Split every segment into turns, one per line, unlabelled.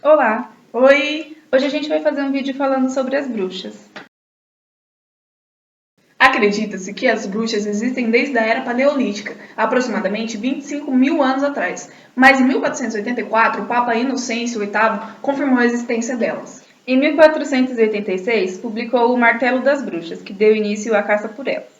Olá!
Oi!
Hoje a gente vai fazer um vídeo falando sobre as bruxas.
Acredita-se que as bruxas existem desde a Era Paleolítica, aproximadamente 25 mil anos atrás, mas em 1484 o Papa Inocêncio VIII confirmou a existência delas.
Em 1486, publicou O Martelo das Bruxas, que deu início à caça por elas.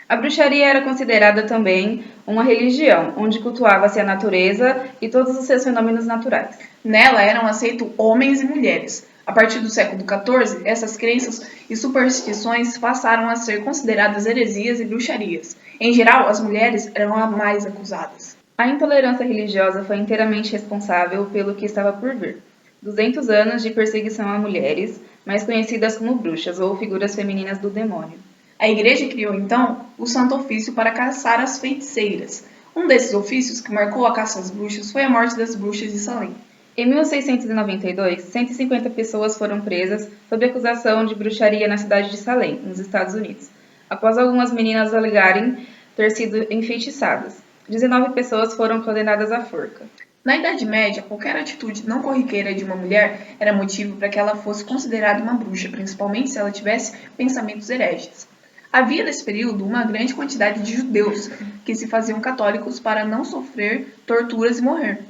A bruxaria era considerada também uma religião, onde cultuava-se a natureza e todos os seus fenômenos naturais.
Nela eram aceitos homens e mulheres. A partir do século XIV, essas crenças e superstições passaram a ser consideradas heresias e bruxarias. Em geral, as mulheres eram as mais acusadas.
A intolerância religiosa foi inteiramente responsável pelo que estava por vir. 200 anos de perseguição a mulheres, mais conhecidas como bruxas ou figuras femininas do demônio.
A igreja criou então o Santo Ofício para caçar as feiticeiras. Um desses ofícios que marcou a caça às bruxas foi a morte das bruxas de Salem.
Em 1692, 150 pessoas foram presas sob acusação de bruxaria na cidade de Salem, nos Estados Unidos, após algumas meninas alegarem ter sido enfeitiçadas. 19 pessoas foram condenadas à forca.
Na Idade Média, qualquer atitude não corriqueira de uma mulher era motivo para que ela fosse considerada uma bruxa, principalmente se ela tivesse pensamentos hereges. Havia nesse período uma grande quantidade de judeus que se faziam católicos para não sofrer torturas e morrer.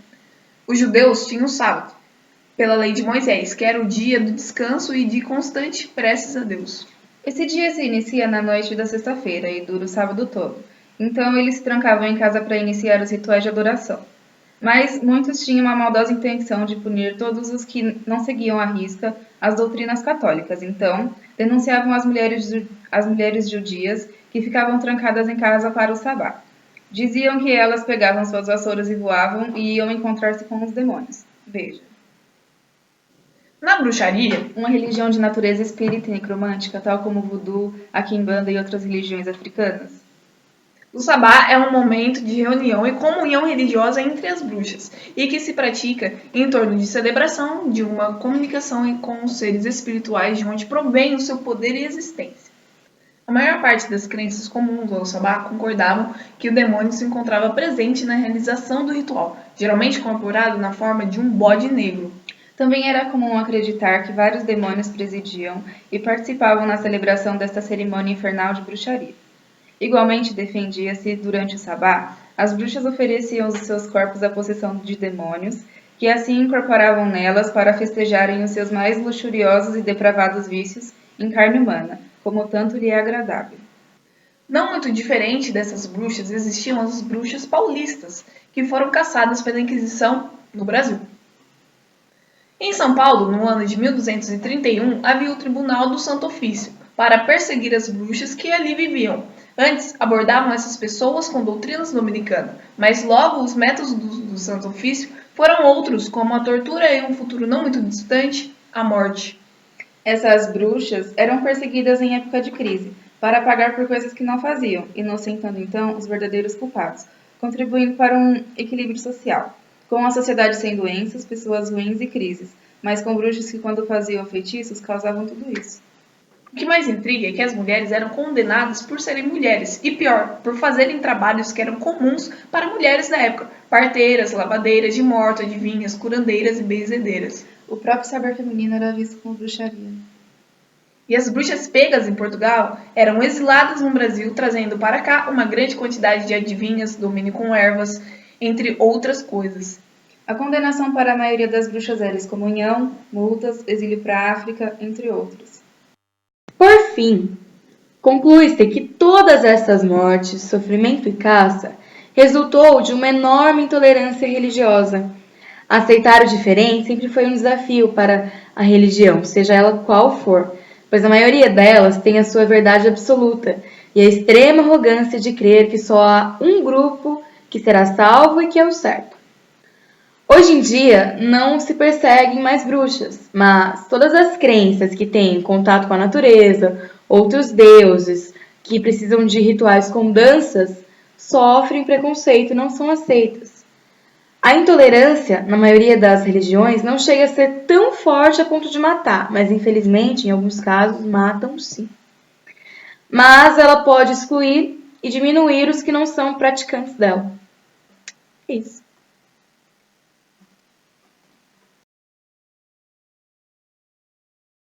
Os judeus tinham o sábado, pela lei de Moisés, que era o dia do descanso e de constante preces a Deus.
Esse dia se inicia na noite da sexta-feira e dura o sábado todo. Então eles se trancavam em casa para iniciar os rituais de adoração. Mas muitos tinham a maldosa intenção de punir todos os que não seguiam à risca as doutrinas católicas. Então, denunciavam as mulheres judias que ficavam trancadas em casa para o sabá. Diziam que elas pegavam suas vassouras e voavam e iam encontrar-se com os demônios. Veja.
Na bruxaria,
Uma religião de natureza espírita e necromântica, tal como o voodoo, a quimbanda e outras religiões africanas.
o sabá é um momento de reunião e comunhão religiosa entre as bruxas e que se pratica em torno de celebração, de uma comunicação com os seres espirituais de onde provém o seu poder e existência. A maior parte das crenças comuns ao sabá concordavam que o demônio se encontrava presente na realização do ritual, geralmente incorporado na forma de um bode negro.
Também era comum acreditar que vários demônios presidiam e participavam na celebração desta cerimônia infernal de bruxaria. Igualmente defendia-se, durante o sabá, as bruxas ofereciam os seus corpos à possessão de demônios, que assim incorporavam nelas para festejarem os seus mais luxuriosos e depravados vícios em carne humana, como tanto lhe é agradável.
Não muito diferente dessas bruxas, existiam as bruxas paulistas, que foram caçadas pela Inquisição no Brasil. Em São Paulo, no ano de 1231, havia o Tribunal do Santo Ofício, para perseguir as bruxas que ali viviam. Antes, abordavam essas pessoas com doutrinas dominicanas, mas logo os métodos do Santo Ofício foram outros, como a tortura e, um futuro não muito distante, a morte.
Essas bruxas eram perseguidas em época de crise, para pagar por coisas que não faziam, inocentando então os verdadeiros culpados, contribuindo para um equilíbrio social, com a sociedade sem doenças, pessoas ruins e crises, mas com bruxas que, quando faziam feitiços, causavam tudo isso.
O que mais intriga é que as mulheres eram condenadas por serem mulheres, e pior, por fazerem trabalhos que eram comuns para mulheres da época: parteiras, lavadeiras de morto, adivinhas, curandeiras e benzedeiras.
O próprio saber feminino era visto como bruxaria.
E as bruxas pegas em Portugal eram exiladas no Brasil, trazendo para cá uma grande quantidade de adivinhas, domínio com ervas, entre outras coisas.
A condenação para a maioria das bruxas era excomunhão, multas, exílio para a África, entre outros.
Por fim, conclui-se que todas essas mortes, sofrimento e caça resultou de uma enorme intolerância religiosa. Aceitar o diferente sempre foi um desafio para a religião, seja ela qual for, pois a maioria delas tem a sua verdade absoluta e a extrema arrogância de crer que só há um grupo que será salvo e que é o certo. Hoje em dia, não se perseguem mais bruxas, mas todas as crenças que têm contato com a natureza, outros deuses, que precisam de rituais com danças, sofrem preconceito e não são aceitas. A intolerância, na maioria das religiões, não chega a ser tão forte a ponto de matar, mas infelizmente, em alguns casos, matam sim. Mas ela pode excluir e diminuir os que não são praticantes dela. É isso.